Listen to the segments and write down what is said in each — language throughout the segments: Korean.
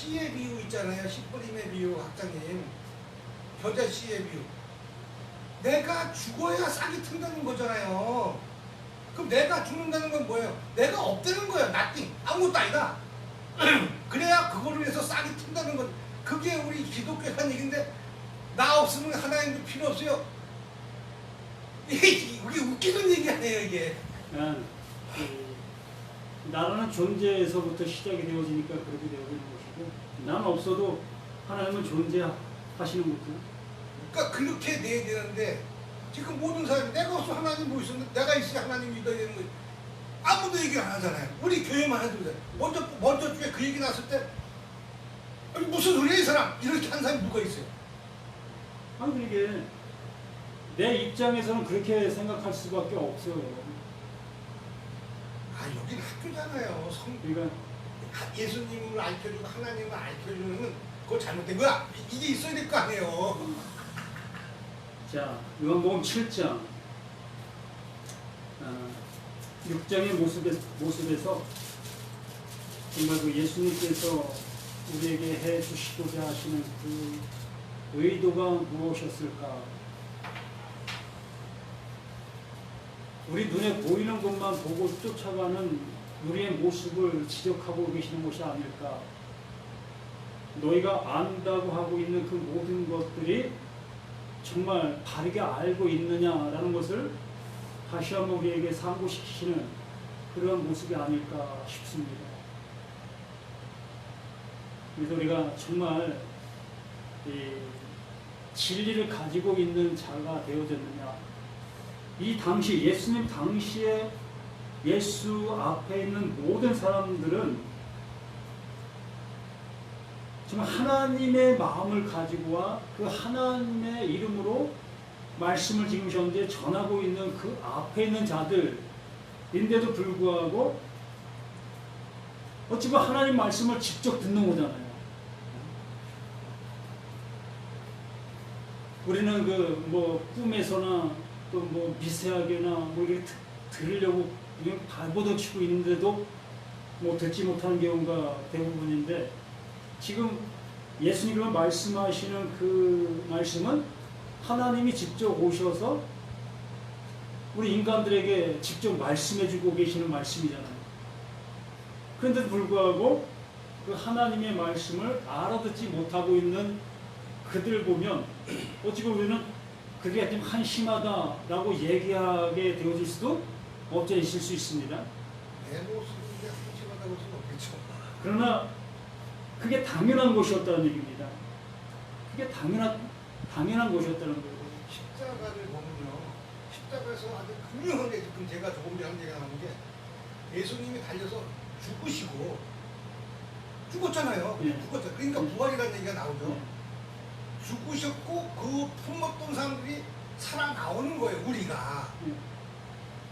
씨의 비유 있잖아요. 씨뿌림의 비유, 학장님. 겨자 씨의 비유. 내가 죽어야 싹이 튼다는 거잖아요. 그럼 내가 죽는다는 건 뭐예요? 내가 없다는 거예요. nothing. 아무것도 아니다. 그래야 그거를 위해서 싹이 튼다는 건, 그게 우리 기독교에 한 얘기인데, 나 없으면 하나님도 필요 없어요. 이게 웃기는 얘기 아니에요, 이게. 나라는 존재에서부터 시작이 되어지니까 그렇게 되어지는 것이고, 난 없어도 하나님은 존재하시는 거죠. 그러니까 그렇게 돼야 되는데, 지금 모든 사람이 내가 없으면 하나님 뭐 있었는데, 내가 있어야 하나님 믿어야 되는 거예요. 아무도 얘기 안 하잖아요. 우리 교회만 해도 그래. 먼저 주에 그 얘기 났을 때, 아니, 무슨 소리야 이 사람? 이렇게 한 사람이 누가 있어요? 아니, 이게 내 입장에서는 그렇게 생각할 수밖에 없어요. 아, 여긴 학교잖아요. 그러니까 예수님을 알려주고 하나님을 알려주는 그거 잘못된 거야. 이게 있어야 될 거 아니에요. 자, 요한복음 7장 6장의 모습에서 정말 그 예수님께서 우리에게 해 주시고자 하시는 그 의도가 무엇이었을까? 우리 눈에 보이는 것만 보고 쫓아가는 우리의 모습을 지적하고 계시는 것이 아닐까? 너희가 안다고 하고 있는 그 모든 것들이 정말 바르게 알고 있느냐라는 것을 다시 한번 우리에게 상고시키시는 그런 모습이 아닐까 싶습니다. 그래서 우리가 정말 이 진리를 가지고 있는 자가 되어졌느냐, 이 당시 예수님 당시에 예수 앞에 있는 모든 사람들은 정말 하나님의 마음을 가지고와 그 하나님의 이름으로 말씀을 지금 현재 전하고 있는 그 앞에 있는 자들인데도 불구하고 어찌 보면 하나님 말씀을 직접 듣는 거잖아요. 우리는 그 뭐 꿈에서나 또 뭐 미세하게나 뭐 이렇게 들으려고 그냥 발버둥 치고 있는데도 뭐 듣지 못하는 경우가 대부분인데, 지금 예수님이 말씀하시는 그 말씀은 하나님이 직접 오셔서 우리 인간들에게 직접 말씀해주고 계시는 말씀이잖아요. 그런데도 불구하고 그 하나님의 말씀을 알아듣지 못하고 있는 그들 보면 어찌 보면 우리는 그게 좀 한심하다라고 얘기하게 되어질 수도 없지 있을 수 있습니다. 내 모습이 한심하다고 할 수는 없겠죠. 그러나 그게 당연한 것이었다는 얘기입니다. 그게 당연한 것이었다는 거예요. 십자가를 보면요, 십자가에서 아주 분명하게, 지금 제가 조금 전에 얘기가 나온 게, 예수님이 달려서 죽으시고 죽었잖아요. 예. 죽었죠. 그러니까 부활이라는 얘기가 나오죠. 죽으셨고 그 품었던 사람들이 살아나오는 거예요, 우리가.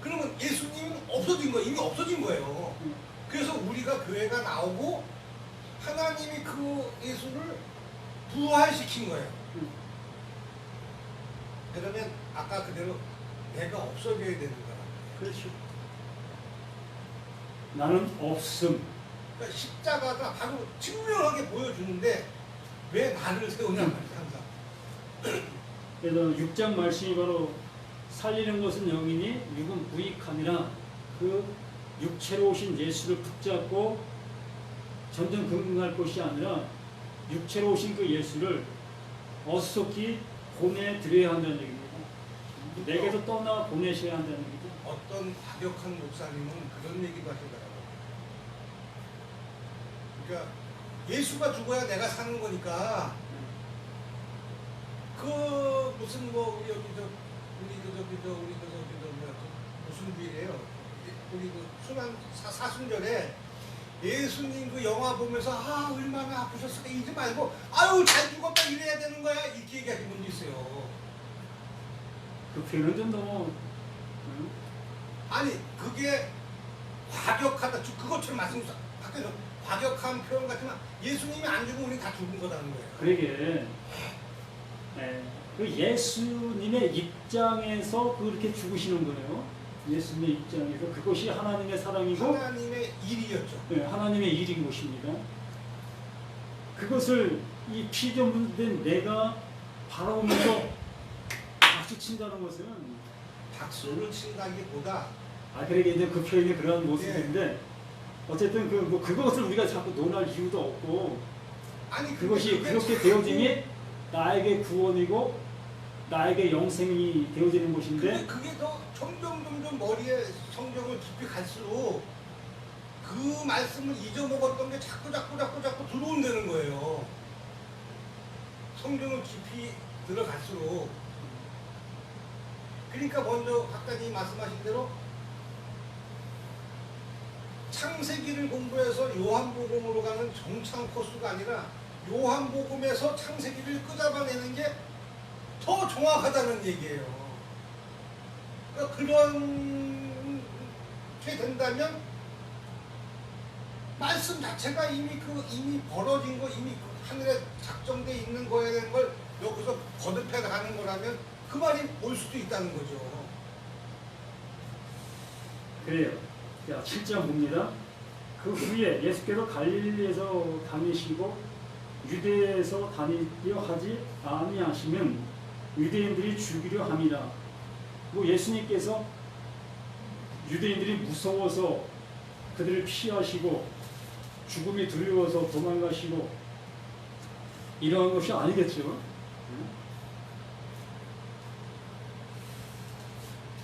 그러면 예수님은 없어진 거예요. 이미 없어진 거예요. 그래서 우리가 교회가 나오고 하나님이 그 예수를 부활시킨 거예요. 그러면 아까 그대로 내가 없어져야 되는 거야. 그렇죠. 나는 없음. 그러니까 십자가가 바로 증명하게 보여주는데 왜 나를 세우냐 말이야, 항상. 그래서 6장 말씀이 바로 살리는 것은 영이니 육은 무익함이라, 그 육체로 오신 예수를 붙잡고 전전긍긍할 것이 아니라 육체로 오신 그 예수를 어수속히 보내드려야 한다는 얘기입니다. 내게서 떠나 보내셔야 한다는 얘기죠. 어떤 과격한 목사님은 그런 얘기도 하시더라고요. 그러니까 예수가 죽어야 내가 사는 거니까, 그 무슨 뭐 우리 무슨 주일이에요? 우리 그 순환 사순절에 예수님 그 영화 보면서 얼마나 아프셨을까 이러지 말고 아유 잘 죽었다 이래야 되는 거야, 이렇게 얘기하시는 분도 있어요. 그 표현은 좀 너무 아니 그게 과격하다, 그것처럼 말씀드렸어요. 밖에서 과격한 표현 같지만 예수님이 안 죽으면 우리 다 죽은 거라는 거예요. 그러게. 그 예수님의 입장에서 그렇게 죽으시는 거예요. 예수님의 입장에서 그것이 하나님의 사랑이고 하나님의 일이었죠. 하나님의 일인 것입니다. 그것을 이 피조물된 내가 바라보면서 박수 친다는 것은 박수를 친다기보다 그러게 이제 그 표현이 그런 모습인데 어쨌든 그것을 우리가 자꾸 논할 이유도 없고 아니 그것이 그게 그렇게 자꾸 되어짐이 나에게 구원이고 나에게 영생이 되어지는 것인데 그게 더 점점 머리에 성경을 깊이 갈수록 그 말씀을 잊어먹었던 게 자꾸 들어온다는 거예요. 성경을 깊이 들어갈수록. 그러니까 먼저 각단이 말씀하신 대로 창세기를 공부해서 요한복음으로 가는 정창 코스가 아니라 요한복음에서 창세기를 끄잡아내는 게 더 정확하다는 얘기예요. 그러니까 그렇게 된다면 말씀 자체가 이미 벌어진 거, 이미 하늘에 작정돼 있는 거에 대한 걸 여기서 거듭해 가는 거라면 그 말이 올 수도 있다는 거죠. 그래요. 자, 7장 봅니다. 그 후에 예수께서 갈릴리에서 다니시고 유대에서 다니려 하지 아니하시면 유대인들이 죽이려 함이라. 예수님께서 유대인들이 무서워서 그들을 피하시고 죽음이 두려워서 도망가시고 이러한 것이 아니겠죠.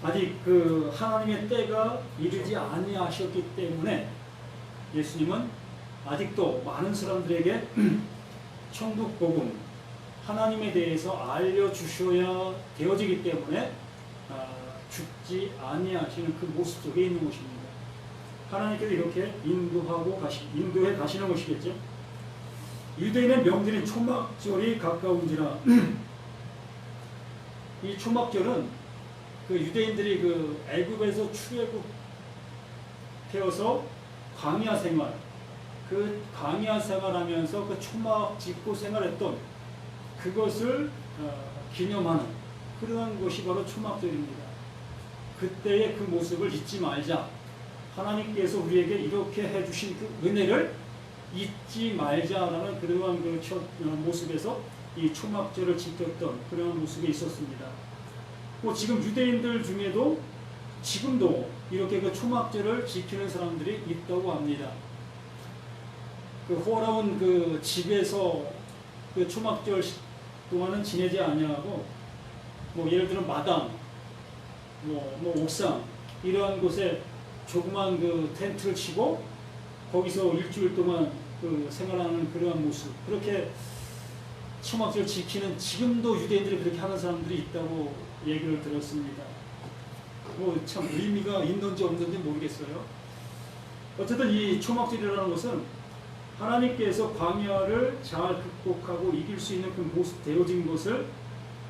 아직 하나님의 때가 이르지 아니하셨기 때문에 예수님은 아직도 많은 사람들에게 천국 복음 하나님에 대해서 알려주셔야 되어지기 때문에 죽지 아니하시는 그 모습 속에 있는 것입니다. 하나님께서 이렇게 인도해 가시는 것이겠죠. 유대인의 명절인 초막절이 가까운지라. 이 초막절은 유대인들이 애굽에서 출애굽되어서 광야 생활, 광야 생활하면서 초막 짓고 생활했던 그것을 기념하는 그러한 것이 바로 초막절입니다. 그때의 그 모습을 잊지 말자. 하나님께서 우리에게 이렇게 해주신 그 은혜를 잊지 말자라는 그러한 모습에서 이 초막절을 지켰던 그러한 모습이 있었습니다. 지금 유대인들 중에도 지금도 이렇게 초막절을 지키는 사람들이 있다고 합니다. 호라운 집에서 초막절 동안은 지내지 아니하고 예를 들어 마당, 옥상 이러한 곳에 조그만 텐트를 치고 거기서 일주일 동안 생활하는 그러한 모습, 그렇게 초막절 지키는 지금도 유대인들이 그렇게 하는 사람들이 있다고 얘기를 들었습니다. 참 의미가 있는지 없는지 모르겠어요. 어쨌든 이 초막절이라는 것은 하나님께서 광야를 잘 극복하고 이길 수 있는 그 모습 되어진 것을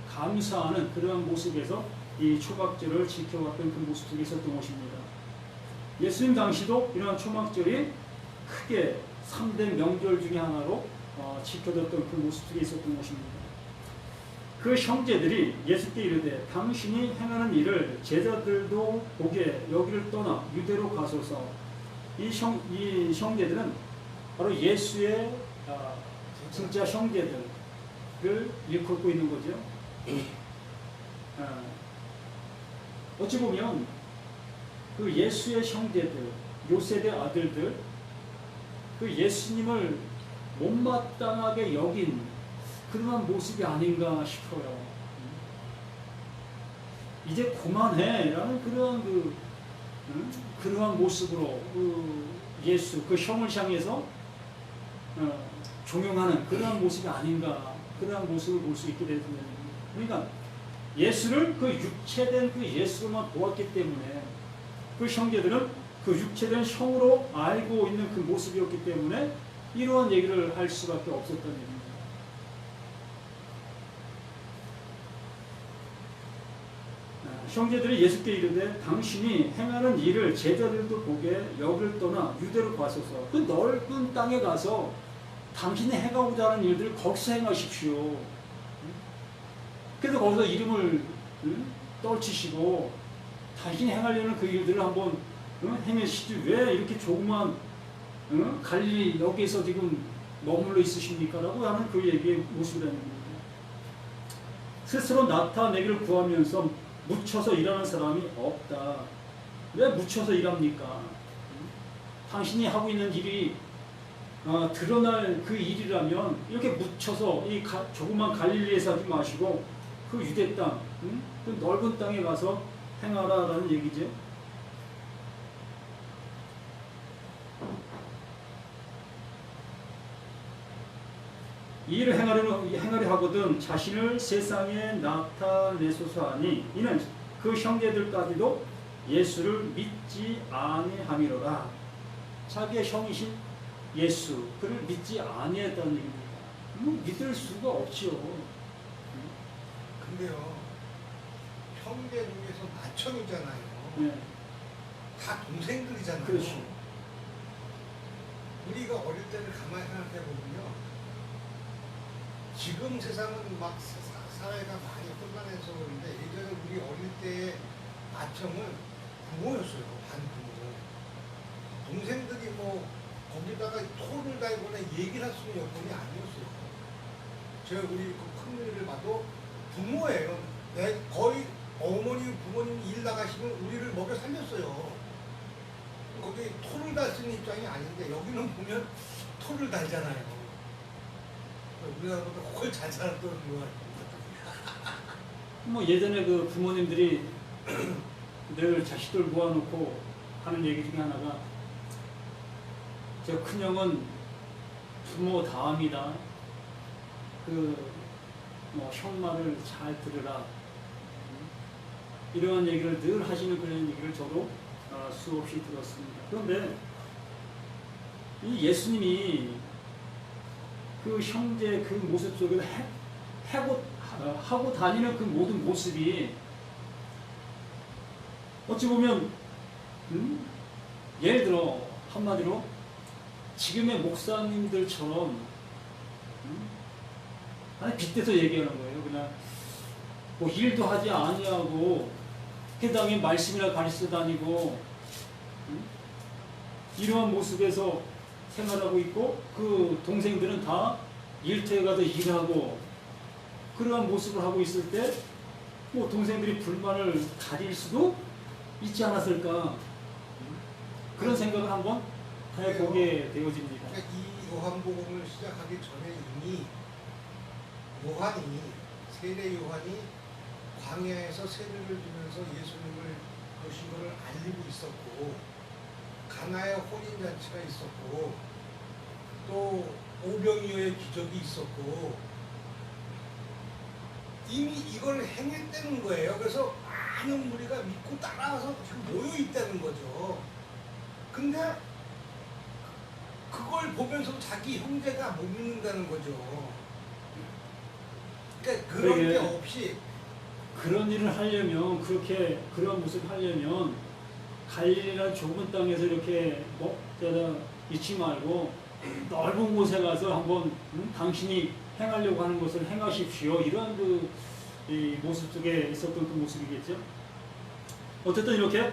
감사하는 그러한 모습에서 이 초막절을 지켜왔던 그 모습 속에 있었던 것입니다. 예수님 당시도 이러한 초막절이 크게 3대 명절 중에 하나로 지켜졌던 그 모습 속에 있었던 것입니다. 그 형제들이 예수께 이르되 당신이 행하는 일을 제자들도 보게 여기를 떠나 유대로 가소서. 이 형제들은 바로 예수의 진짜 형제들을 일컫고 있는 거죠. 어찌 보면 그 예수의 형제들, 요셉의 아들들, 그 예수님을 못마땅하게 여긴 그러한 모습이 아닌가 싶어요. 이제 그만해라는 그러한 모습으로 예수 그 형을 향해서 종용하는 그러한 모습이 아닌가, 그러한 모습을 볼 수 있게 되는 겁니다. 그러니까 예수를 육체된 예수로만 보았기 때문에 그 형제들은 그 육체된 형으로 알고 있는 그 모습이었기 때문에 이러한 얘기를 할 수밖에 없었던 일입니다. 형제들이 예수께 이르되 당신이 행하는 일을 제자들도 보게 여기를 떠나 유대로 가소서. 그 넓은 땅에 가서 당신이 행하고자 하는 일들을 거기서 행하십시오. 그래서 거기서 이름을 떨치시고 당신이 행하려는 그 일들을 한번 행하시지 왜 이렇게 조그만 갈릴리 여기에서 지금 머물러 있으십니까? 라고 하는 그 얘기의 모습이라는 겁니다. 스스로 나타내기를 구하면서 묻혀서 일하는 사람이 없다. 왜 묻혀서 일합니까? 당신이 하고 있는 일이 드러날 그 일이라면 이렇게 묻혀서 이 조그만 갈릴리에서 하지 마시고 그 유대 땅, 그 넓은 땅에 가서 행하라라는 얘기죠. 이 일을 행하려 하거든 자신을 세상에 나타내소서 하니 이는 그 형제들까지도 예수를 믿지 아니함이로라. 자기의 형이신 예수 그를 믿지 아니했다는 얘기입니다. 믿을 수가 없지요. 근데요, 형제 중에서 맏형이잖아요. 네. 다 동생들이잖아요. 그렇죠. 우리가 어릴 때를 가만히 생각해 보면요, 지금 세상은 막 사회가 많이 혼란해서 그런데 예전에 우리 어릴 때의 맏형은 부모였어요. 반부모. 동생들이 뭐 거기다가 토를 달거나 얘기를 할 수 있는 여건이 아니었어요. 제가 우리 그 큰누이를 봐도 부모예요. 거의 어머니 부모님 일 나가시면 우리를 먹여 살렸어요. 거기 토를 달 수 있는 입장이 아닌데 여기는 보면 토를 달잖아요. 우리나라보다 훨씬 잘 살았던 거 같아요. 뭐 예전에 그 부모님들이 늘 자식들 모아놓고 하는 얘기 중에 하나가 저 큰형은 부모 다음이다. 뭐 형 말을 잘 들으라. 이런 얘기를 늘 하시는 그런 얘기를 저도 수없이 들었습니다. 그런데 이 예수님이 그 형제 그 모습 속에서 하고 다니는 그 모든 모습이 어찌 보면 예를 들어 한마디로 지금의 목사님들처럼 아니 빗대서 얘기하는 거예요. 그냥 뭐 일도 하지 아니하고 해당의 말씀이나 가르쳐 다니고 이러한 모습에서 생활하고 있고 그 동생들은 다 일터에 가서 일하고 그러한 모습을 하고 있을 때 뭐 동생들이 불만을 가질 수도 있지 않았을까 그런 생각을 한번 해보게 되어집니다. 그러니까 이 요한복음을 시작하기 전에 이미 세례 요한이 광야에서 세례를 주면서 예수님을 오신 것을 알리고 있었고, 가나의 혼인잔치가 있었고, 또 오병이어의 기적이 있었고, 이미 이걸 행했다는 거예요. 그래서 많은 무리가 믿고 따라와서 지금 모여 있다는 거죠. 근데 그걸 보면서 자기 형제가 못 믿는다는 거죠. 그러니까 그런 게 없이 그런 일을 하려면 그런 모습을 하려면 갈릴리라는 좁은 땅에서 이렇게 있지 말고 넓은 곳에 가서 한번 당신이 행하려고 하는 것을 행하십시오. 이러한 이 모습 속에 있었던 그 모습이겠죠. 어쨌든 이렇게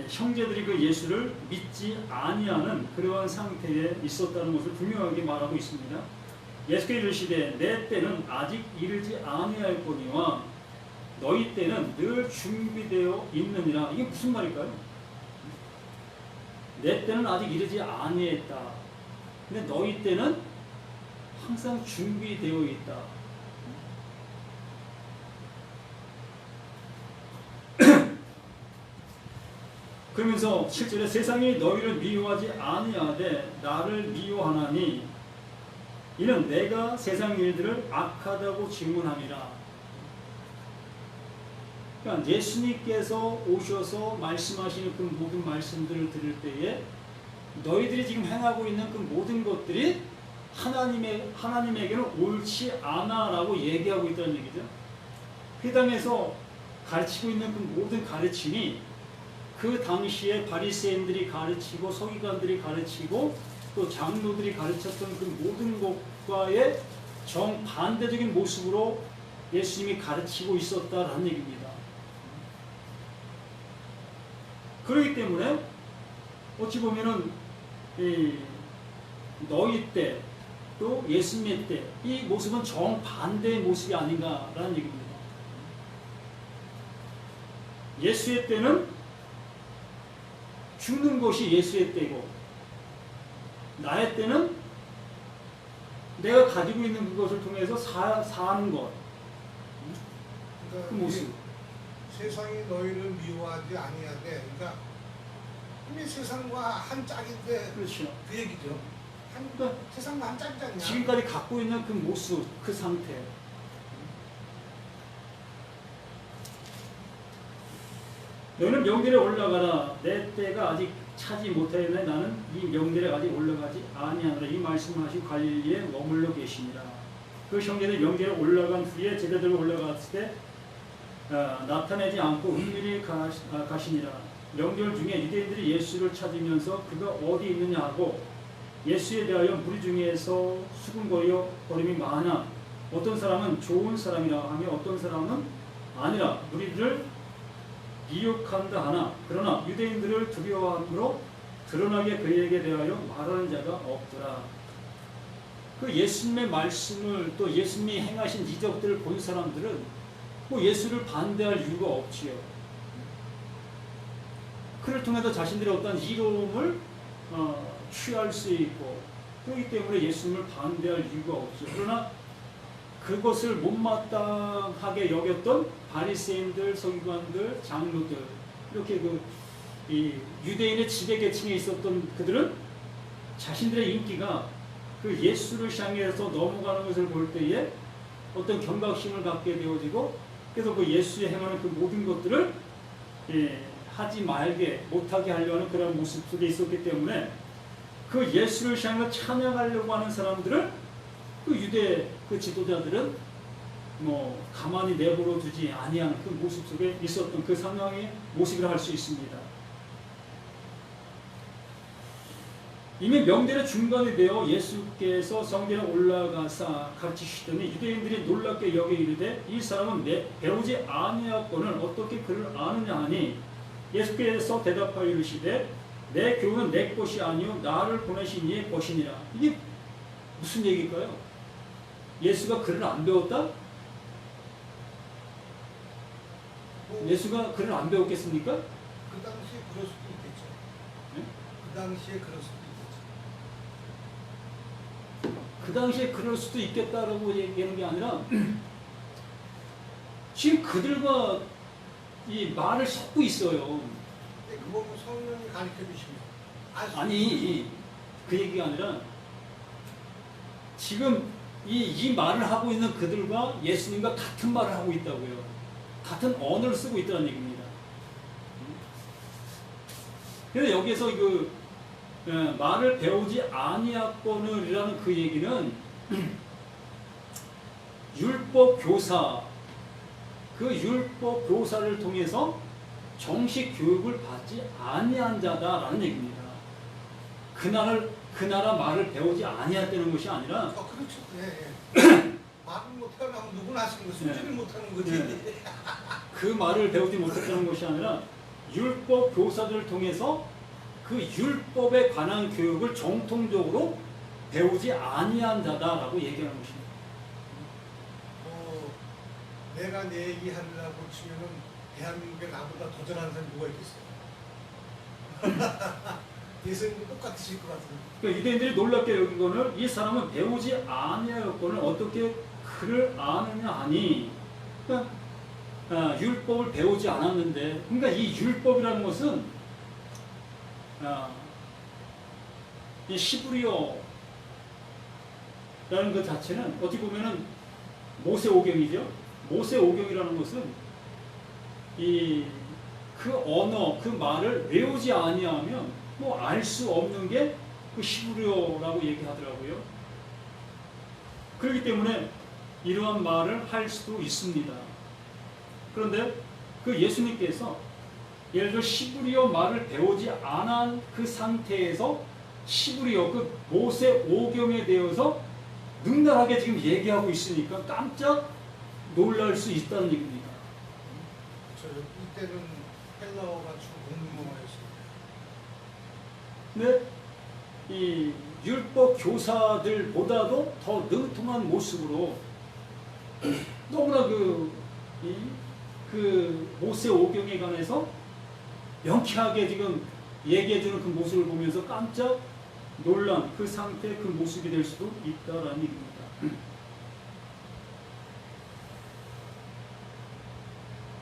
형제들이 그 예수를 믿지 아니하는 그러한 상태에 있었다는 것을 분명하게 말하고 있습니다. 예수께서 이르시되 내 때는 아직 이르지 아니하였거니와 너희 때는 늘 준비되어 있느니라. 이게 무슨 말일까요? 내 때는 아직 이르지 아니했다. 근데 너희 때는 항상 준비되어 있다. 그러면서 7절에 세상이 너희를 미워하지 아니하되 나를 미워하나니 이는 내가 세상 일들을 악하다고 질문함이라. 그러니까 예수님께서 오셔서 말씀하시는 그 모든 말씀들을 들을 때에 너희들이 지금 행하고 있는 그 모든 것들이 하나님에게는 옳지 않아라고 얘기하고 있다는 얘기죠. 회당에서 가르치고 있는 그 모든 가르침이 그 당시에 바리새인들이 가르치고 서기관들이 가르치고 또 장로들이 가르쳤던 그 모든 것과의 정반대적인 모습으로 예수님이 가르치고 있었다라는 얘기입니다. 그렇기 때문에 어찌 보면은 너희 때 또 예수님의 때 이 모습은 정반대의 모습이 아닌가라는 얘기입니다. 예수의 때는 죽는 것이 예수의 때고 나의 때는 내가 가지고 있는 그것을 통해서 사는 것. 그러니까 그 모습. 이게 세상이 너희를 미워하지 아니하되, 그러니까 이미 세상과 한 짝인데 그렇죠. 그 얘기죠. 그러니까 세상과 한 짝이잖냐. 지금까지 갖고 있는 그 모습, 그 상태. 너는 명절에 올라가라. 내 때가 아직 차지 못하였네. 나는 이 명절에 아직 올라가지 아니하노라. 이 말씀을 하시고 갈릴리에 머물러 계시니라. 그 형제들 명절에 올라간 후에 제자들로 올라갔을 때 나타내지 않고 은밀히 가시니라. 명절 중에 유대인들이 예수를 찾으면서 그가 어디 있느냐 하고 예수에 대하여 무리 중에서 수군거림이 많아 어떤 사람은 좋은 사람이라 하며 어떤 사람은 아니라 무리들을 미혹한다 하나 그러나 유대인들을 두려워함으로 드러나게 그에게 대하여 말하는 자가 없더라. 그 예수님의 말씀을 또 예수님이 행하신 이적들을 본 사람들은 뭐 예수를 반대할 이유가 없지요. 그를 통해서 자신들의 어떤 이로움을 취할 수 있고 그렇기 때문에 예수님을 반대할 이유가 없죠. 그러나 그것을 못마땅하게 여겼던 바리새인들, 서기관들, 장로들 이렇게 이 유대인의 지배계층에 있었던 그들은 자신들의 인기가 그 예수를 향해서 넘어가는 것을 볼 때에 어떤 경각심을 갖게 되어지고 그래서 그 예수의 행하는 그 모든 것들을 하지 말게 못하게 하려는 그런 모습 속에 있었기 때문에 그 예수를 향해 찬양하려고 하는 사람들을 그 유대 그 지도자들은 뭐 가만히 내버려 두지 아니하는 그 모습 속에 있었던 그 상황의 모습이라 할 수 있습니다. 이미 명절의 중간이 되어 예수께서 성전에 올라가사 가르치시더니 유대인들이 놀랍게 여겨 이르되 이 사람은 배우지 아니하였거늘 어떻게 그를 아느냐 하니 예수께서 대답하여 이르시되 내 교훈은 내 것이 아니요 나를 보내신 이의 것이니라. 이게 무슨 얘기일까요? 예수가 글을 안 배웠다? 예수가 글을 안 배웠겠습니까? 그 당시에 그럴 수도 있겠죠. 네? 그 당시에 그럴 수도 있겠죠. 그 당시에 그럴 수도 있겠다라고 얘기하는 게 아니라 지금 그들과 이 말을 섞고 있어요. 근데 그거 성령이 가르쳐 주시면 아니 그 얘기가 아니라 지금 이 말을 하고 있는 그들과 예수님과 같은 말을 하고 있다고요. 같은 언어를 쓰고 있다는 얘기입니다. 그래서 여기에서 말을 배우지 아니하거늘이라는 그 얘기는 율법 교사 그 율법 교사를 통해서 정식 교육을 받지 아니한 자다라는 얘기입니다. 그 나라 말을 배우지 아니했다는 것이 아니라 그렇죠. 예. 말을 못 태어나면 누구나 하시는 거 숨지를 못하는 거지. 그 말을 배우지 못했다는 것이 아니라 율법 교사들을 통해서 그 율법에 관한 교육을 정통적으로 배우지 아니한 자다라고 얘기하는 것입니다. 내가 내 얘기하려고 치면은 대한민국에 나보다 더 잘하는 사람이 누가 있겠어요? 예수님도 똑같으실 것 같은데. 그러니까 유대인들이 놀랍게 여긴 거는 이 사람은 배우지 아니하였거늘 어떻게 그를 아느냐 하니 그러니까 율법을 배우지 않았는데 그러니까 이 율법이라는 것은 이 시브리어라는 것 자체는 어떻게 보면은 모세오경이죠. 모세오경이라는 것은 그 언어, 그 말을 외우지 아니하면 뭐 알 수 없는 게 그 히브리어라고 얘기하더라고요. 그렇기 때문에 이러한 말을 할 수도 있습니다. 그런데 그 예수님께서 예를 들어 히브리어 말을 배우지 않은 그 상태에서 히브리어 그 모세 오경에 대해서 능란하게 지금 얘기하고 있으니까 깜짝 놀랄 수 있다는 얘기입니다. 이때는 헬라어가 주로 공문어였습니다. 근데 이 율법 교사들보다도 더 능통한 모습으로 너무나 그 모세 오경에 관해서 명쾌하게 지금 얘기해주는 그 모습을 보면서 깜짝 놀란 그 상태, 그 모습이 될 수도 있다라는 얘기입니다.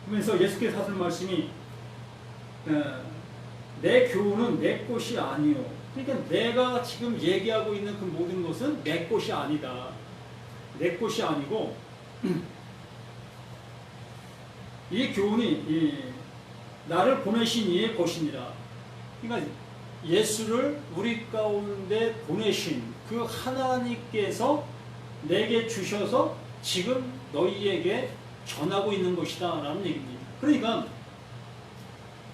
그러면서 예수께서 하신 말씀이 내 교훈은 내 것이 아니요. 그러니까 내가 지금 얘기하고 있는 그 모든 것은 내 것이 아니다. 내 것이 아니고 이 교훈이 나를 보내신 이의 것이니라. 그러니까 예수를 우리 가운데 보내신 그 하나님께서 내게 주셔서 지금 너희에게 전하고 있는 것이다 라는 얘기입니다. 그러니까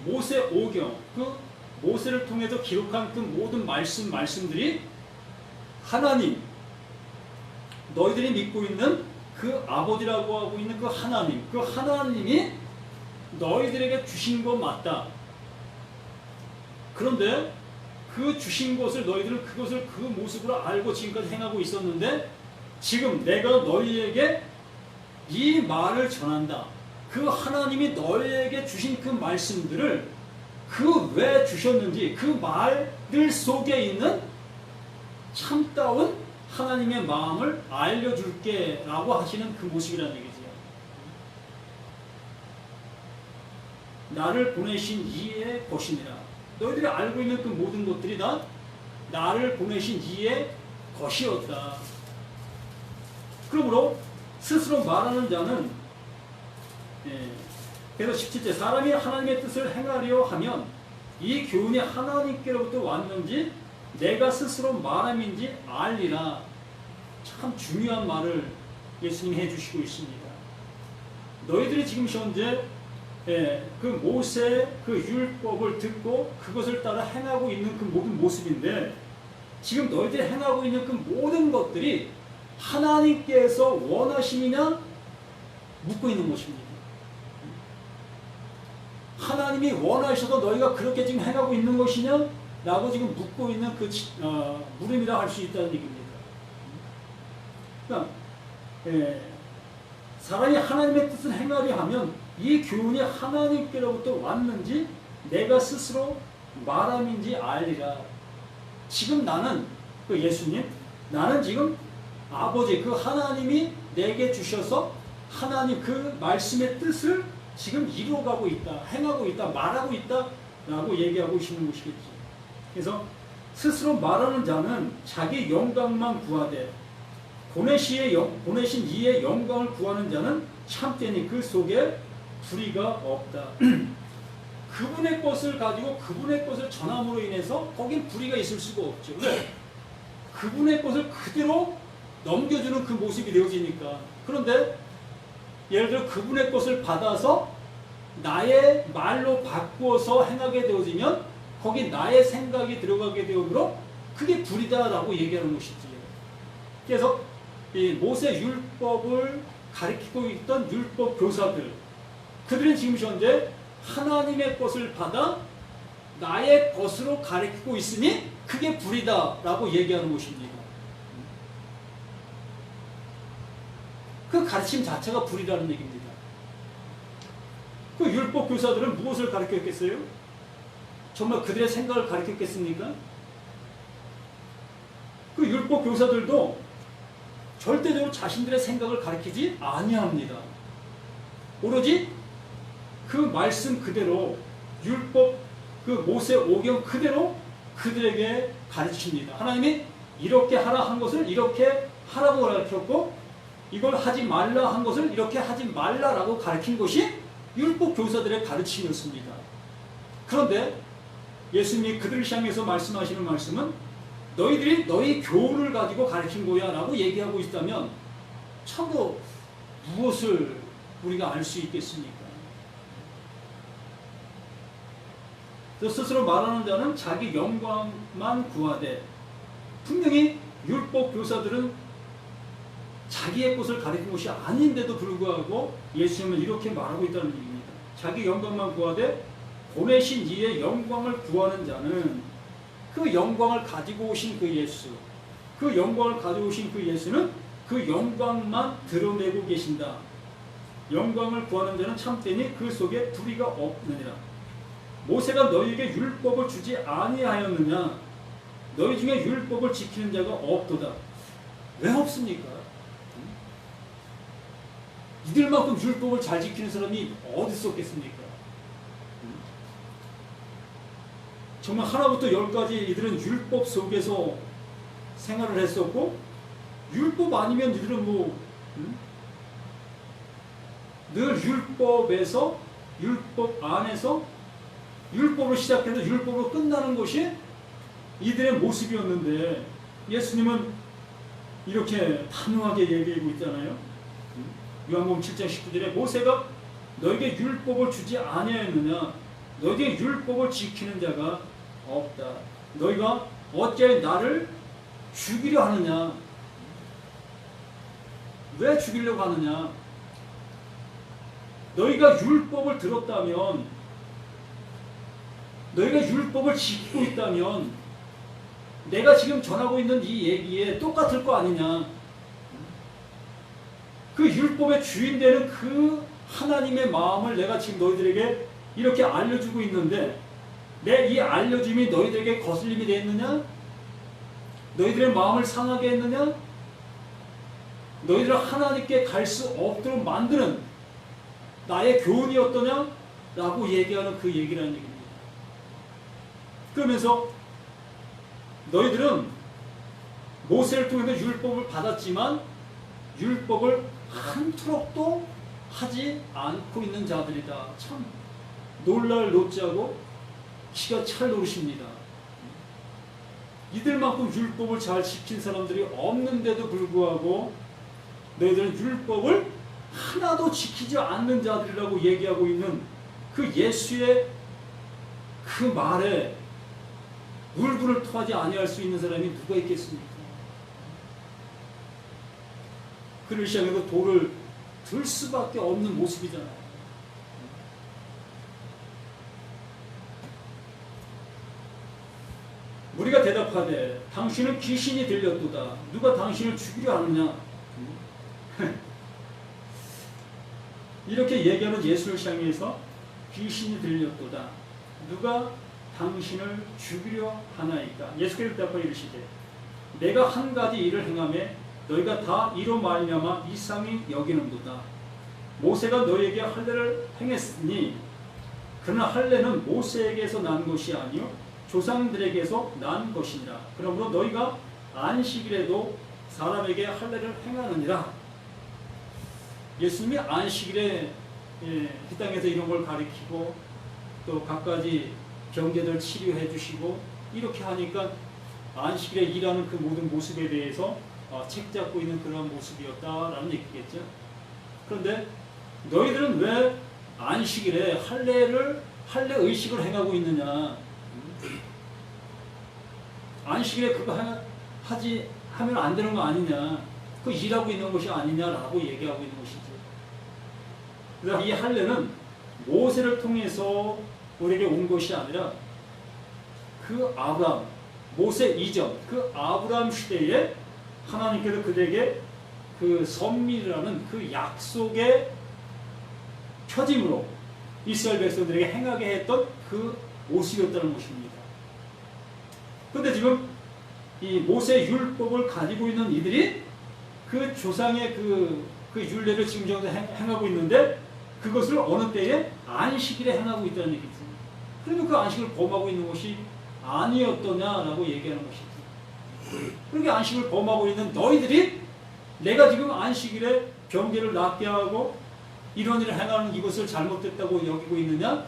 모세 오경, 그 모세를 통해서 기록한 그 모든 말씀들이 하나님, 너희들이 믿고 있는 그 아버지라고 하고 있는 그 하나님이 너희들에게 주신 것 맞다. 그런데 그 주신 것을 너희들은 그것을 그 모습으로 알고 지금까지 행하고 있었는데 지금 내가 너희에게 이 말을 전한다. 그 하나님이 너희에게 주신 그 말씀들을 그 왜 주셨는지 그 말들 속에 있는 참다운 하나님의 마음을 알려줄게 라고 하시는 그 모습이라는 얘기죠. 나를 보내신 이의 것이니라. 너희들이 알고 있는 그 모든 것들이 다 나를 보내신 이의 것이었다. 그러므로 스스로 말하는 자는 그래서 17절 사람이 하나님의 뜻을 행하려 하면 이 교훈이 하나님께로부터 왔는지 내가 스스로 말함인지 알리라. 참 중요한 말을 예수님이 해주시고 있습니다. 너희들이 지금 현재 그 모세의 그 율법을 듣고 그것을 따라 행하고 있는 그 모든 모습인데 지금 너희들이 행하고 있는 그 모든 것들이 하나님께서 원하시느냐 묻고 있는 것입니다. 하나님이 원하셔서 너희가 그렇게 지금 행하고 있는 것이냐 라고 지금 묻고 있는 그 물음이라 할 수 있다는 얘기입니다. 그러니까 사람이 하나님의 뜻을 행하려 하면 이 교훈이 하나님께로부터 왔는지 내가 스스로 말함인지 알리라. 지금 나는 그 예수님, 나는 지금 아버지 그 하나님이 내게 주셔서 하나님 그 말씀의 뜻을 지금 이루어가고 있다, 행하고 있다, 말하고 있다 라고 얘기하고 계시는 것이겠죠. 그래서 스스로 말하는 자는 자기 영광만 구하되 보내신 이의 영광을 구하는 자는 참되니 그 속에 불의가 없다. 그분의 것을 가지고 그분의 것을 전함으로 인해서 거긴 불의가 있을 수가 없죠. 왜? 그분의 것을 그대로 넘겨주는 그 모습이 되어지니까. 그런데 예를 들어 그분의 것을 받아서 나의 말로 바꾸어서 행하게 되어지면 거기 나의 생각이 들어가게 되므로 그게 불이다라고 얘기하는 것이지. 그래서 이 모세 율법을 가르치고 있던 율법 교사들, 그들은 지금 현재 하나님의 것을 받아 나의 것으로 가르치고 있으니 그게 불이다라고 얘기하는 것입니다. 그 가르침 자체가 불이라는 얘기입니다. 그 율법 교사들은 무엇을 가르쳤겠어요? 정말 그들의 생각을 가르쳤겠습니까? 그 율법 교사들도 절대적으로 자신들의 생각을 가르치지 아니합니다. 오로지 그 말씀 그대로 율법 그 모세 오경 그대로 그들에게 가르칩니다. 하나님이 이렇게 하라 한 것을 이렇게 하라고 가르쳤고 이걸 하지 말라 한 것을 이렇게 하지 말라라고 가르친 것이 율법 교사들의 가르침이었습니다. 그런데 예수님이 그들을 향해서 말씀하시는 말씀은 너희들이 너희 교훈을 가지고 가르친 거야 라고 얘기하고 있다면 참으로 무엇을 우리가 알 수 있겠습니까? 스스로 말하는 자는 자기 영광만 구하되 분명히 율법 교사들은 자기의 것을 가르친 것이 아닌데도 불구하고 예수님은 이렇게 말하고 있다는 얘기입니다. 자기 영광만 구하되 보내신 이의 영광을 구하는 자는 그 영광을 가지고 오신 그 예수, 그 영광을 가지고 오신 그 예수는 그 영광만 드러내고 계신다. 영광을 구하는 자는 참되니 그 속에 불의가 없느니라. 모세가 너희에게 율법을 주지 아니하였느냐? 너희 중에 율법을 지키는 자가 없도다. 왜 없습니까? 이들만큼 율법을 잘 지키는 사람이 어디 있었겠습니까? 정말 하나부터 열까지 이들은 율법 속에서 생활을 했었고, 율법 아니면 이들은 늘 율법에서, 율법 안에서, 율법으로 시작해서 율법으로 끝나는 것이 이들의 모습이었는데, 예수님은 이렇게 단호하게 얘기하고 있잖아요. 요한복음 7장 19절에 모세가 너에게 율법을 주지 아니하였느냐? 너에게 율법을 지키는 자가 없다. 너희가 어찌하여 나를 죽이려 하느냐? 왜 죽이려고 하느냐? 너희가 율법을 들었다면, 너희가 율법을 지키고 있다면 내가 지금 전하고 있는 이 얘기에 똑같을 거 아니냐? 그 율법의 주인 되는 그 하나님의 마음을 내가 지금 너희들에게 이렇게 알려주고 있는데, 내 이 알려줌이 너희들에게 거슬림이 되었느냐? 너희들의 마음을 상하게 했느냐? 너희들을 하나님께 갈 수 없도록 만드는 나의 교훈이 어떠냐? 라고 얘기하는 그 얘기라는 얘기입니다. 그러면서 너희들은 모세를 통해서 율법을 받았지만 율법을 한 트럭도 하지 않고 있는 자들이다. 참 놀랄 노자고 기가 찰 노릇입니다. 이들만큼 율법을 잘 지킨 사람들이 없는데도 불구하고 너희들은 율법을 하나도 지키지 않는 자들이라고 얘기하고 있는 그 예수의 그 말에 울분을 토하지 아니할 수 있는 사람이 누가 있겠습니까? 그를 시작해서 돌을 들 수밖에 없는 모습이잖아요. 우리가 대답하되 당신은 귀신이 들렸도다. 누가 당신을 죽이려 하느냐? 이렇게 얘기하는 예수를 향해서 귀신이 들렸도다. 누가 당신을 죽이려 하나이까? 예수께서 대답하여 이르시되 내가 한 가지 일을 행하매 너희가 다 이로 말미암아 이상히 여기는도다. 모세가 너희에게 할례를 행했으니 그러나 할례는 모세에게서 난 것이 아니요 조상들에게서 난 것이니라. 그러므로 너희가 안식일에도 사람에게 할례를 행하느니라. 예수님이 안식일에 이 땅에서 이런 걸 가리키고 또 갖가지 병제들 치료해 주시고 이렇게 하니까 안식일에 일하는 그 모든 모습에 대해서 책 잡고 있는 그런 모습이었다라는 얘기겠죠. 그런데 너희들은 왜 안식일에 할례 의식을 행하고 있느냐? 안식일에 그거 하면 안 되는 거 아니냐? 그 일하고 있는 것이 아니냐라고 얘기하고 있는 것이죠. 그래서 이 할례는 모세를 통해서 우리에게 온 것이 아니라 그 아브라함, 모세 이전 그 아브라함 시대에 하나님께서 그들에게 그 선민이라는 그 약속의 표징으로 이스라엘 백성들에게 행하게 했던 그 모습이었다는 것입니다. 그런데 지금 이 모세 율법을 가지고 있는 이들이 그 조상의 그 율례를 지금 정도 행하고 있는데 그것을 어느 때에 안식일에 행하고 있다는 얘기죠. 그러면 그 안식을 범하고 있는 것이 아니었더냐라고 얘기하는 것이죠. 그러니까 안식을 범하고 있는 너희들이 내가 지금 안식일에 병제를 낫게 하고 이런 일을 행하는 이것을 잘못됐다고 여기고 있느냐?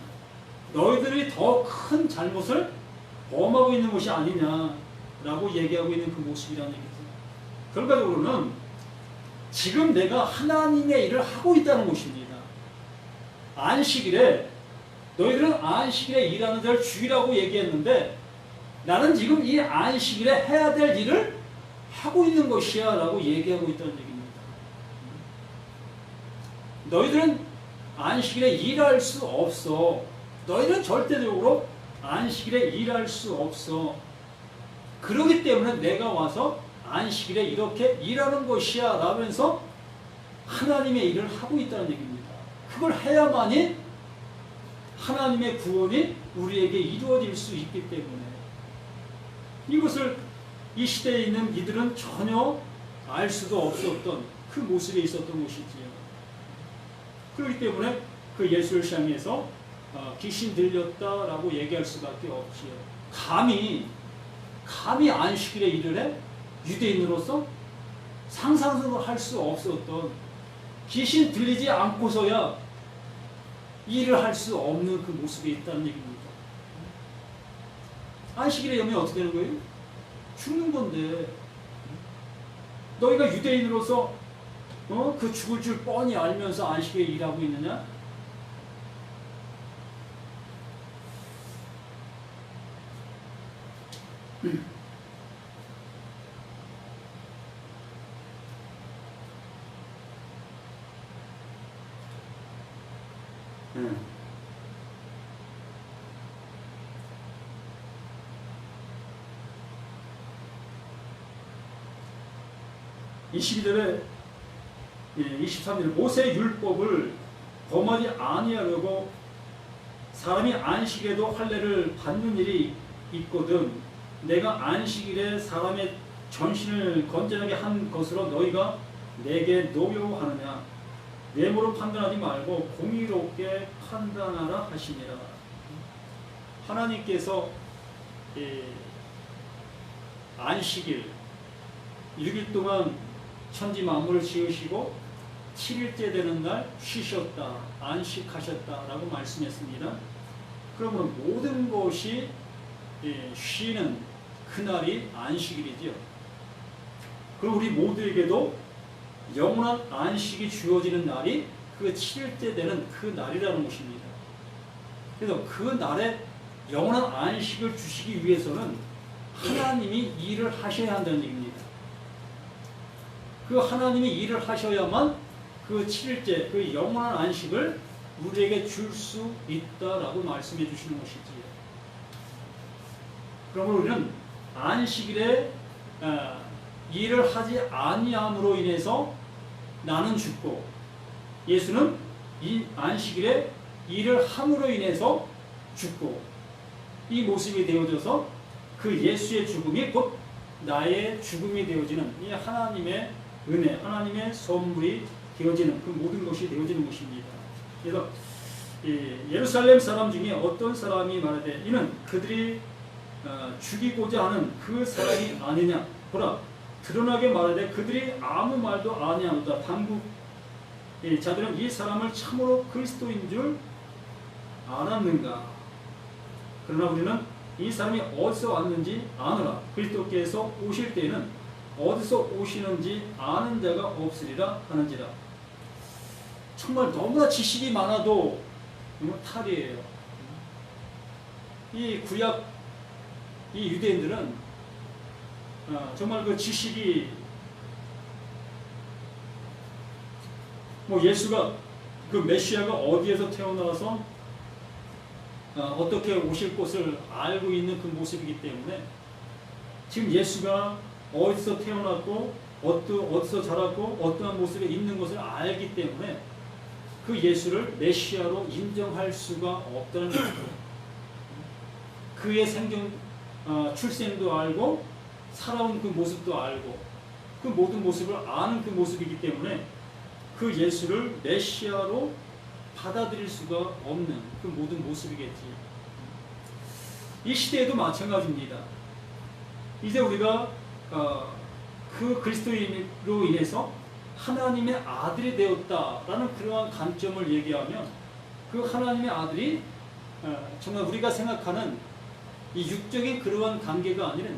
너희들이 더 큰 잘못을 범하고 있는 것이 아니냐라고 얘기하고 있는 그 모습이라는 얘기죠. 결과적으로는 지금 내가 하나님의 일을 하고 있다는 것입니다. 안식일에 너희들은 안식일에 일하는 자를 죽이라고 얘기했는데 나는 지금 이 안식일에 해야 될 일을 하고 있는 것이야 라고 얘기하고 있다는 얘기입니다. 너희들은 안식일에 일할 수 없어. 너희들은 절대적으로 안식일에 일할 수 없어. 그러기 때문에 내가 와서 안식일에 이렇게 일하는 것이야 라면서 하나님의 일을 하고 있다는 얘기입니다. 그걸 해야만이 하나님의 구원이 우리에게 이루어질 수 있기 때문에 이것을 이 시대에 있는 이들은 전혀 알 수도 없었던 그 모습에 있었던 것이지요. 그렇기 때문에 그 예수를 향해서 귀신 들렸다라고 얘기할 수밖에 없지요. 감히 안식일에 일을 해? 유대인으로서 상상도 할 수 없었던 귀신 들리지 않고서야 일을 할 수 없는 그 모습이 있다는 얘기입니다. 안식일에 영이 어떻게 되는 거예요? 죽는 건데 너희가 유대인으로서 그 죽을 줄 뻔히 알면서 안식일에 일하고 있느냐? 이 22절에 23절 모세의 율법을 범하지 아니하려고 사람이 안식에도 할례를 받는 일이 있거든 내가 안식일에 사람의 전신을 건전하게 한 것으로 너희가 내게 노여워하느냐 외모로 판단하지 말고 공의롭게 판단하라 하시니라. 하나님께서 안식일 6일 동안 천지 만물을 지으시고 7일째 되는 날 쉬셨다, 안식하셨다라고 말씀했습니다. 그러므로 모든 것이 쉬는 그날이 안식일이지요. 그럼 우리 모두에게도 영원한 안식이 주어지는 날이 그 7일째 되는 그 날이라는 것입니다. 그래서 그 날에 영원한 안식을 주시기 위해서는 하나님이 일을 하셔야 한다는 얘기입니다. 그 하나님이 일을 하셔야만 그 7일째, 그 영원한 안식을 우리에게 줄 수 있다라고 말씀해 주시는 것이지요. 그러므로 우리는 안식일에 일을 하지 아니함으로 인해서 나는 죽고 예수는 이 안식일에 일을 함으로 인해서 죽고 이 모습이 되어져서 그 예수의 죽음이 곧 나의 죽음이 되어지는 이 하나님의 은혜, 하나님의 선물이 되어지는 그 모든 것이 되어지는 것입니다. 그래서 예루살렘 사람 중에 어떤 사람이 말하되 이는 그들이 죽이고자 하는 그 사람이 아니냐 보라 드러나게 말하되 그들이 아무 말도 아니하노다. 당국 자들은 이 사람을 참으로 그리스도인 줄 알았는가. 그러나 우리는 이 사람이 어디서 왔는지 아노라. 그리스도께서 오실 때에는 어디서 오시는지 아는 자가 없으리라 하는지라. 정말 너무나 지식이 많아도 탈이에요. 이 구약 이 유대인들은 정말 그 지식이 예수가 그 메시아가 어디에서 태어나서 어떻게 오실 것을 알고 있는 그 모습이기 때문에 지금 예수가 어디서 태어났고 어디서 자랐고 어떠한 모습에 있는 것을 알기 때문에 그 예수를 메시아로 인정할 수가 없다는 것이죠. 그의 출생도 알고 살아온 그 모습도 알고 그 모든 모습을 아는 그 모습이기 때문에 그 예수를 메시아로 받아들일 수가 없는 그 모든 모습이겠지. 이 시대에도 마찬가지입니다. 이제 우리가 그 그리스도인으로 인해서 하나님의 아들이 되었다라는 그러한 관점을 얘기하면 그 하나님의 아들이 정말 우리가 생각하는 이 육적인 그러한 관계가 아니라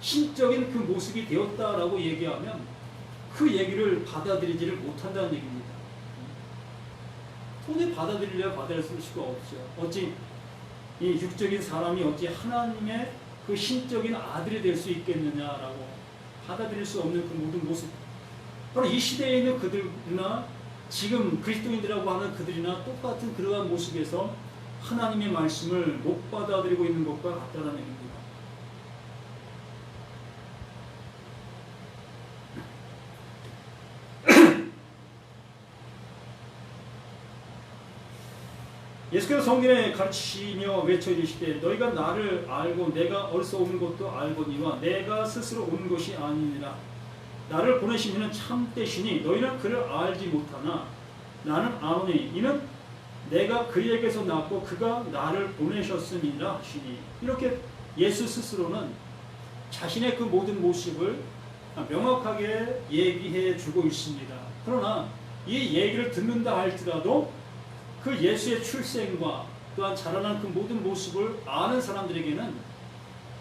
신적인 그 모습이 되었다라고 얘기하면 그 얘기를 받아들이지를 못한다는 얘기입니다. 도저히 받아들이려 받아들일 수가 없죠. 어찌 이 육적인 사람이 어찌 하나님의 그 신적인 아들이 될 수 있겠느냐라고 받아들일 수 없는 그 모든 모습. 바로 이 시대에 있는 그들이나 지금 그리스도인들이라고 하는 그들이나 똑같은 그러한 모습에서 하나님의 말씀을 못 받아들이고 있는 것과 같다는 얘기입니다. 예수께서 성전에 가르치시며 외쳐 이르시되 너희가 나를 알고 내가 어디서 오는 것도 알거니와 내가 스스로 온 것이 아니니라. 나를 보내신 이는 참되시니 너희는 그를 알지 못하나 나는 아노니 이는 내가 그에게서 났고 그가 나를 보내셨음이라 하시니. 이렇게 예수 스스로는 자신의 그 모든 모습을 명확하게 얘기해 주고 있습니다. 그러나 이 얘기를 듣는다 할지라도 그 예수의 출생과 또한 자라난 그 모든 모습을 아는 사람들에게는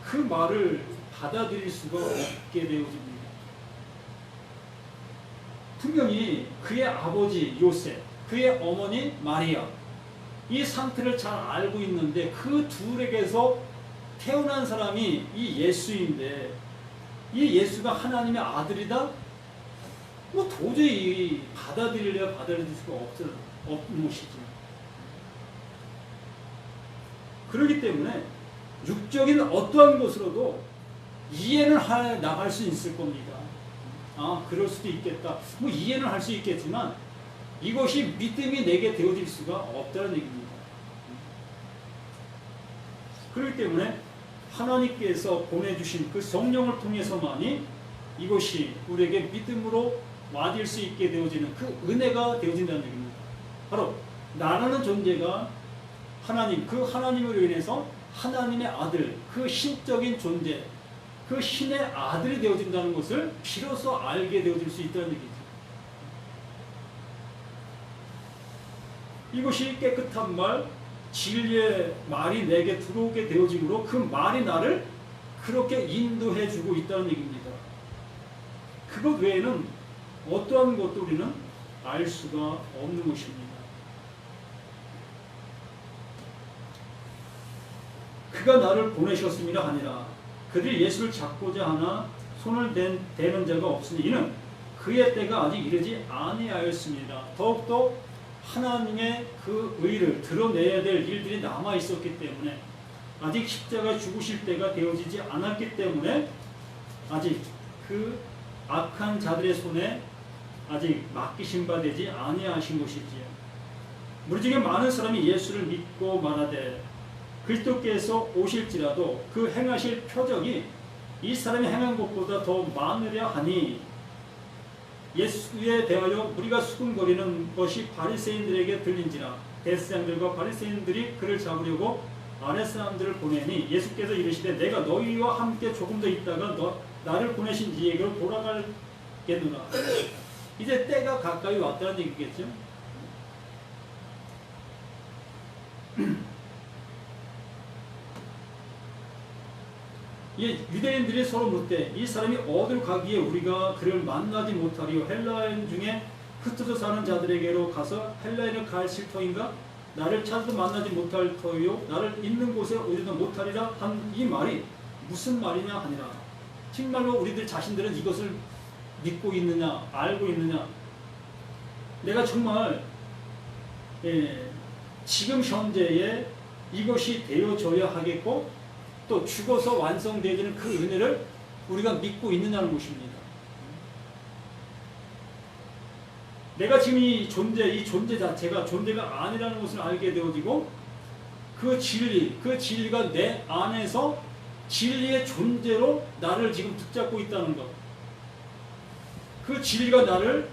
그 말을 받아들일 수가 없게 되어집니다. 분명히 그의 아버지 요셉, 그의 어머니 마리아, 이 상태를 잘 알고 있는데 그 둘에게서 태어난 사람이 이 예수인데 이 예수가 하나님의 아들이다? 뭐 도저히 받아들일 수가 없는 것이지. 그렇기 때문에 육적인 어떠한 것으로도 이해는 나갈 수 있을 겁니다. 아, 그럴 수도 있겠다. 뭐 이해는 할 수 있겠지만 이것이 믿음이 내게 되어질 수가 없다는 얘기입니다. 그렇기 때문에 하나님께서 보내주신 그 성령을 통해서만이 이것이 우리에게 믿음으로 와질 수 있게 되어지는 그 은혜가 되어진다는 얘기입니다. 바로 나라는 존재가 하나님, 그 하나님으로 인해서 하나님의 아들, 그 신적인 존재, 그 신의 아들이 되어진다는 것을 비로소 알게 되어질 수 있다는 얘기죠. 이것이 깨끗한 말, 진리의 말이 내게 들어오게 되어짐으로 그 말이 나를 그렇게 인도해 주고 있다는 얘기입니다. 그것 외에는 어떠한 것도 우리는 알 수가 없는 것입니다. 그가 나를 보내셨음이라 하니라. 그들이 예수를 잡고자 하나 손을 대는 자가 없으니 이는 그의 때가 아직 이르지 아니하였습니다. 더욱더 하나님의 그 의를 드러내야 될 일들이 남아 있었기 때문에 아직 십자가 죽으실 때가 되어지지 않았기 때문에 아직 그 악한 자들의 손에 아직 맡기신 바 되지 아니하신 것이지요. 우리 중에 많은 사람이 예수를 믿고 말하되 그리스도께서 오실지라도 그 행하실 표적이 이 사람이 행한 것보다 더 많으려 하니 예수에 대하여 우리가 수군거리는 것이 바리새인들에게 들린지라. 대제사장들과 바리새인들이 그를 잡으려고 아랫사람들을 보내니 예수께서 이르시되 내가 너희와 함께 조금 더 있다가 나를 보내신 이에게로 돌아가겠노라. 이제 때가 가까이 왔다는 얘기겠죠. 유대인들이 서로 묻되 이 사람이 어디로 가기에 우리가 그를 만나지 못하리요. 헬라인 중에 흩어져 사는 자들에게로 가서 헬라인을 가르칠 터인가? 나를 찾아도 만나지 못할 터이요. 나를 있는 곳에 오지도 못하리라 한 이 말이 무슨 말이냐 하니라. 정말로 우리들 자신들은 이것을 믿고 있느냐, 알고 있느냐. 내가 정말 지금 현재에 이것이 되어져야 하겠고 또 죽어서 완성되어지는 그 은혜를 우리가 믿고 있느냐는 것입니다. 내가 지금 이 존재 자체가 존재가 아니라는 것을 알게 되어지고 그 진리가 내 안에서 진리의 존재로 나를 지금 붙잡고 있다는 것. 그 진리가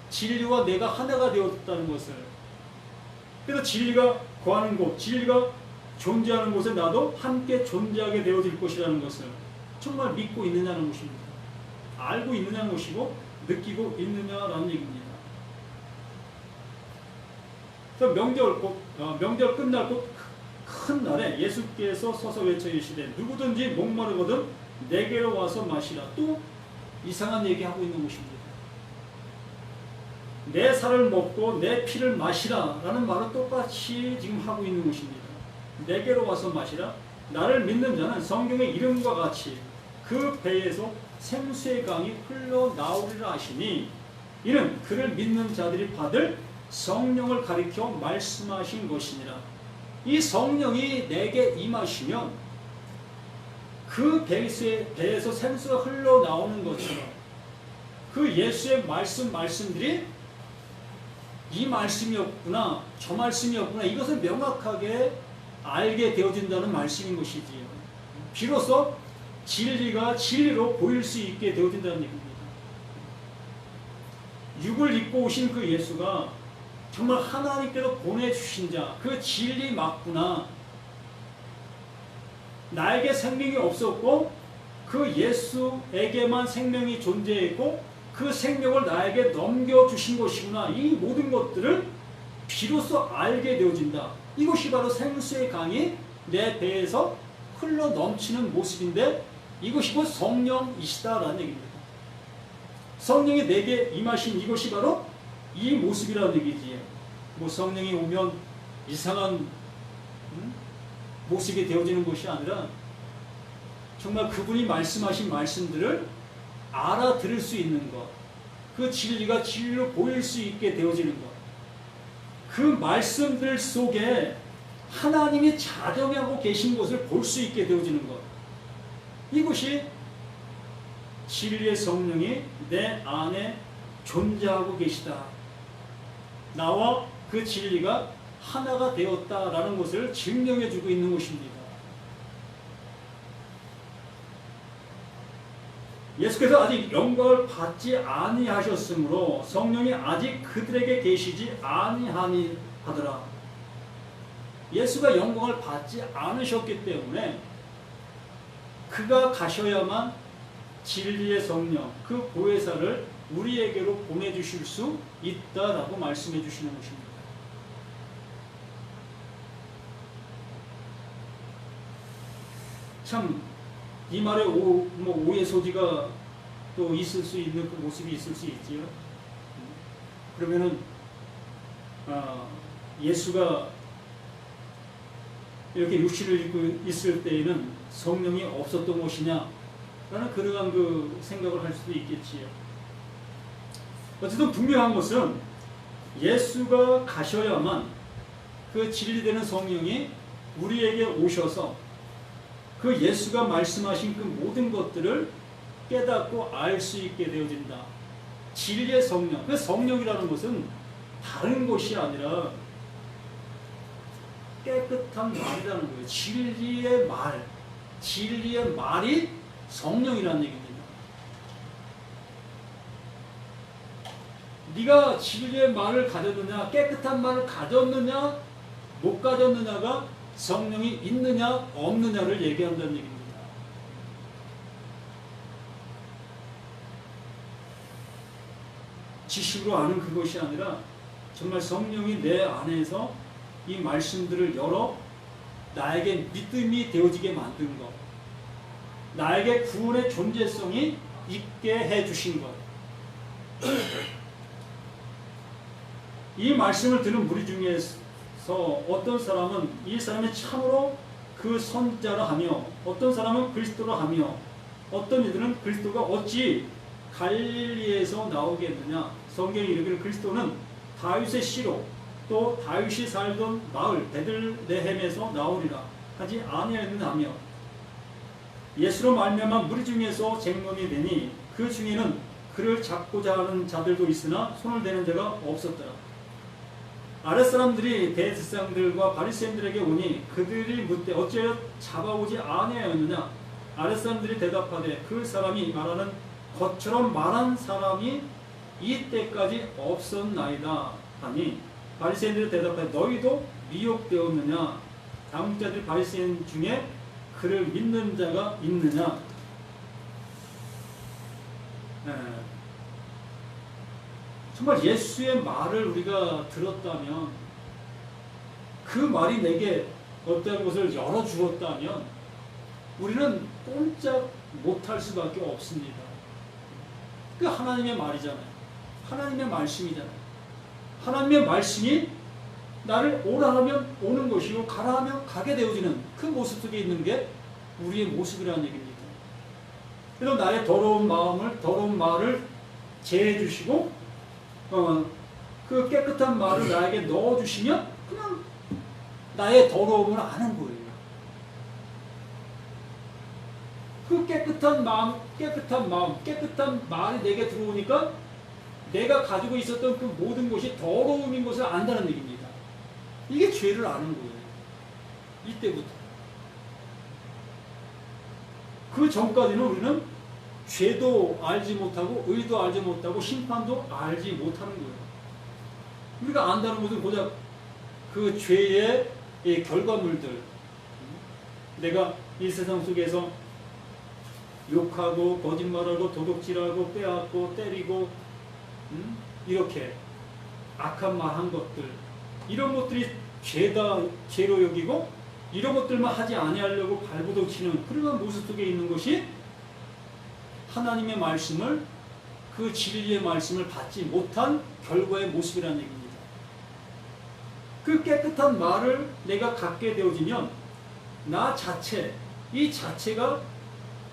진리와 내가 하나가 되었다는 것을. 그래서 진리가 거하는 곳, 진리가 존재하는 곳에 나도 함께 존재하게 되어질 것이라는 것을 정말 믿고 있느냐는 것입니다. 알고 있느냐는 것이고 느끼고 있느냐라는 얘기입니다. 그래서 명절 끝날 큰 날에 예수께서 서서 외쳐 이르시되 누구든지 목마르거든 내게로 와서 마시라. 또 이상한 얘기하고 있는 것입니다. 내 살을 먹고 내 피를 마시라 라는 말을 똑같이 지금 하고 있는 것입니다. 내게로 와서 마시라. 나를 믿는 자는 성경의 이름과 같이 그 배에서 생수의 강이 흘러나오리라 하시니 이는 그를 믿는 자들이 받을 성령을 가리켜 말씀하신 것이니라. 이 성령이 내게 임하시면 그 배에서 생수가 흘러나오는 것처럼 그 예수의 말씀들이 이 말씀이었구나, 저 말씀이었구나, 이것을 명확하게 알게 되어진다는 말씀인 것이지요. 비로소 진리가 진리로 보일 수 있게 되어진다는 얘기입니다. 육을 입고 오신 그 예수가 정말 하나님께서 보내주신 자, 그 진리 맞구나. 나에게 생명이 없었고 그 예수에게만 생명이 존재했고 그 생명을 나에게 넘겨주신 것이구나. 이 모든 것들을 비로소 알게 되어진다. 이것이 바로 생수의 강이 내 배에서 흘러 넘치는 모습인데 이것이 곧 성령이시다라는 얘기입니다. 성령이 내게 임하신 이것이 바로 이 모습이라는 얘기지. 뭐 성령이 오면 이상한 모습이 되어지는 것이 아니라 정말 그분이 말씀하신 말씀들을 알아들을 수 있는 것, 그 진리가 진리로 보일 수 있게 되어지는 것, 그 말씀들 속에 하나님이 자정하고 계신 것을 볼 수 있게 되어지는 것, 이것이 진리의 성령이 내 안에 존재하고 계시다. 나와 그 진리가 하나가 되었다라는 것을 증명해주고 있는 것입니다. 예수께서 아직 영광을 받지 아니하셨으므로 성령이 아직 그들에게 계시지 아니하더라. 예수가 영광을 받지 않으셨기 때문에 그가 가셔야만 진리의 성령, 그 보혜사를 우리에게로 보내주실 수 있다라고 말씀해 주시는 것입니다. 참 이 말에 오해 소지가 또 있을 수 있는 그 모습이 있을 수 있지요. 그러면은 예수가 이렇게 육신을 입고 있을 때에는 성령이 없었던 것이냐? 라는 그러한 그 생각을 할 수도 있겠지요. 어쨌든 분명한 것은 예수가 가셔야만 그 진리되는 성령이 우리에게 오셔서 그 예수가 말씀하신 그 모든 것들을 깨닫고 알 수 있게 되어진다. 진리의 성령, 그 성령이라는 것은 다른 것이 아니라 깨끗한 말이라는 거예요. 진리의 말, 진리의 말이 성령이라는 얘기입니다. 네가 진리의 말을 가졌느냐, 깨끗한 말을 가졌느냐, 못 가졌느냐가 성령이 있느냐, 없느냐를 얘기한다는 얘기입니다. 지식으로 아는 그것이 아니라 정말 성령이 내 안에서 이 말씀들을 열어 나에게 믿음이 되어지게 만든 것, 나에게 구원의 존재성이 있게 해주신 것, 이 말씀을 들은 무리 중에서 어떤 사람은 이 사람이 참으로 그 선자라 하며 어떤 사람은 그리스도라 하며 어떤 이들은 그리스도가 어찌 갈릴리에서 나오겠느냐. 성경이 이르기를 그리스도는 다윗의 씨로 또 다윗이 살던 마을 베들레헴에서 나오리라 하지 아니하였느냐며 예수로 말미암아 무리 중에서 쟁론이 되니 그 중에는 그를 잡고자 하는 자들도 있으나 손을 대는 자가 없었더라. 아랫사람들이 대제사장들과 바리새인들에게 오니 그들이 묻되 어찌하여 잡아오지 아니하였느냐. 아랫사람들이 대답하되 그 사람이 말하는 것처럼 말한 사람이 이때까지 없었나이다 하니 바리새인들이 대답하되 너희도 미혹되었느냐. 당자들 바리새인 중에 그를 믿는 자가 있느냐. 정말 예수의 말을 우리가 들었다면 그 말이 내게 어떤 것을 열어주었다면 우리는 꼼짝 못할 수밖에 없습니다. 그 하나님의 말이잖아요. 하나님의 말씀이잖아요. 하나님의 말씀이 나를 오라 하면 오는 것이고 가라 하면 가게 되어지는 그 모습 속에 있는 게 우리의 모습이라는 얘기입니다. 그래서 나의 더러운 말을 제해 주시고 그 깨끗한 말을 나에게 넣어주시면 그냥 나의 더러움을 아는 거예요. 그 깨끗한 마음, 깨끗한 말이 내게 들어오니까 내가 가지고 있었던 그 모든 것이 더러움인 것을 안다는 얘기입니다. 이게 죄를 아는 거예요. 이때부터. 그 전까지는 우리는 죄도 알지 못하고 의도 알지 못하고 심판도 알지 못하는 거예요. 우리가 안다는 것은 고작 그 죄의 이 결과물들, 내가 이 세상 속에서 욕하고 거짓말하고 도둑질하고 빼앗고 때리고 이렇게 악한 말 한 것들, 이런 것들이 죄로 여기고 이런 것들만 하지 아니하려고 발버둥 치는 그런 모습 속에 있는 것이 하나님의 말씀을, 그 진리의 말씀을 받지 못한 결과의 모습이라는 얘기입니다. 그 깨끗한 말을 내가 갖게 되어지면 나 자체, 이 자체가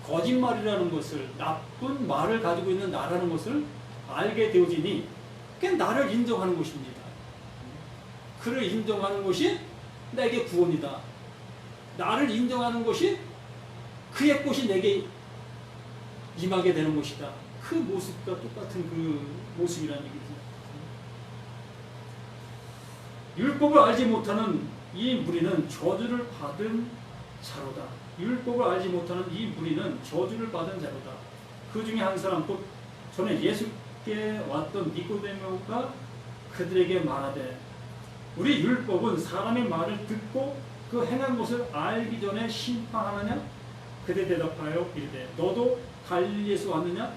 거짓말이라는 것을, 나쁜 말을 가지고 있는 나라는 것을 알게 되어지니 그게 나를 인정하는 것입니다. 그를 인정하는 것이 내게 구원이다. 나를 인정하는 것이 그의 꽃이 내게 임하게 되는 것이다. 그 모습과 똑같은 그 모습이라는 얘기죠. 율법을 알지 못하는 이 무리는 저주를 받은 자로다. 율법을 알지 못하는 이 무리는 저주를 받은 자로다. 그 중에 한 사람, 곧 전에 예수께 왔던 니고데모가 그들에게 말하되, 우리 율법은 사람의 말을 듣고 그 행한 것을 알기 전에 심판하느냐? 그대 대답하여 이르되, 너도 갈릴리에서 왔느냐?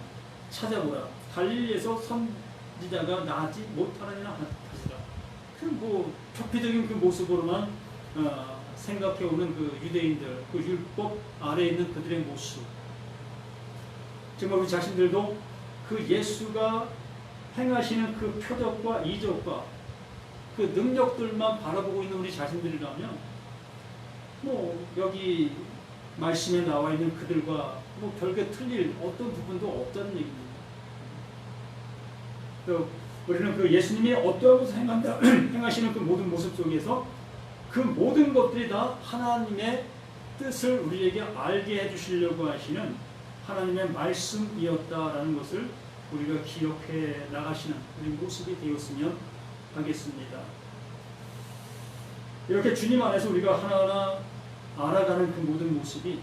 찾아보라. 갈릴리에서 선지자가 나지 못하느냐 하시라. 그 표피적인 그 모습으로만 생각해오는 그 유대인들, 그 율법 아래에 있는 그들의 모습. 정말 우리 자신들도 그 예수가 행하시는 그 표적과 이적과 그 능력들만 바라보고 있는 우리 자신들이라면, 여기 말씀에 나와 있는 그들과 별개 틀릴 어떤 부분도 없다는 얘기입니다. 우리는 그 예수님이 어떠한 것을 행하시는 그 모든 모습 속에서 그 모든 것들이 다 하나님의 뜻을 우리에게 알게 해주시려고 하시는 하나님의 말씀이었다라는 것을 우리가 기억해 나가시는 우리 모습이 되었으면 하겠습니다. 이렇게 주님 안에서 우리가 하나하나 알아가는 그 모든 모습이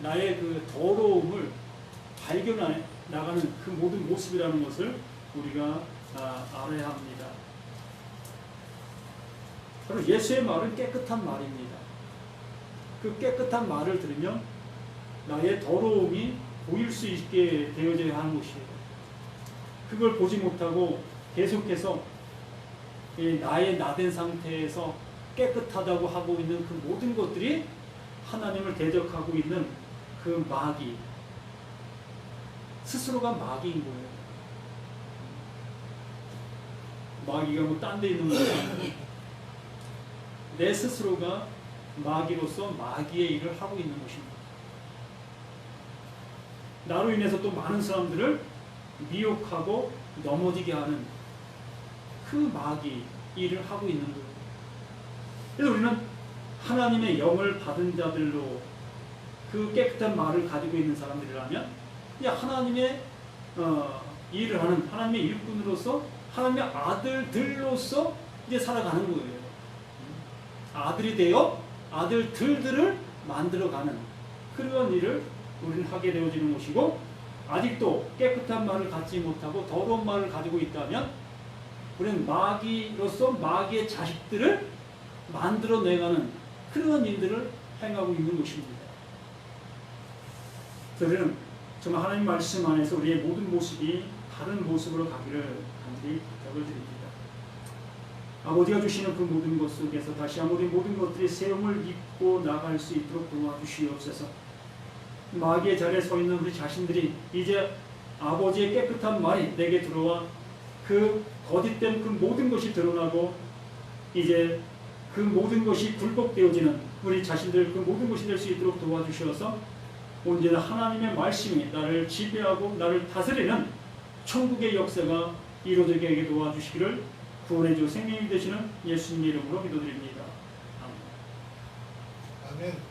나의 그 더러움을 발견해 나가는 그 모든 모습이라는 것을 우리가 알아야 합니다. 바로 예수의 말은 깨끗한 말입니다. 그 깨끗한 말을 들으면 나의 더러움이 보일 수 있게 되어져야 하는 것이에요. 그걸 보지 못하고 계속해서 나의 나된 상태에서 깨끗하다고 하고 있는 그 모든 것들이 하나님을 대적하고 있는 그 마귀, 스스로가 마귀인 거예요. 마귀가 딴 데 있는 것이 아니고 내 스스로가 마귀로서 마귀의 일을 하고 있는 것입니다. 나로 인해서 또 많은 사람들을 미혹하고 넘어지게 하는 그 마귀 일을 하고 있는 거예요. 그래서 우리는 하나님의 영을 받은 자들로 그 깨끗한 말을 가지고 있는 사람들이라면 하나님의 일을 하는 하나님의 일꾼으로서 하나님의 아들들로서 이제 살아가는 거예요. 아들이 되어 아들들을 만들어가는 그런 일을 우리는 하게 되어지는 것이고, 아직도 깨끗한 말을 갖지 못하고 더러운 말을 가지고 있다면 우리는 마귀로서 마귀의 자식들을 만들어내가는 그런 일들을 행하고 있는 것입니다. 저희는 정말 하나님 말씀 안에서 우리의 모든 모습이 다른 모습으로 가기를 간절히 부탁을 드립니다. 아버지가 주시는 그 모든 것 속에서 다시 한번 우리 모든 것들이 세움을 입고 나갈 수 있도록 도와주시옵소서. 마귀의 자리에 서 있는 우리 자신들이 이제 아버지의 깨끗한 말이 내게 들어와 그 거짓된 그 모든 것이 드러나고 이제 그 모든 것이 굴복되어지는 우리 자신들 그 모든 것이 될 수 있도록 도와주셔서 언제나 하나님의 말씀이 나를 지배하고 나를 다스리는 천국의 역사가 이루어지게 하게 도와주시기를 구원해 주 생명이 되시는 예수님의 이름으로 기도드립니다. 아멘. 아멘.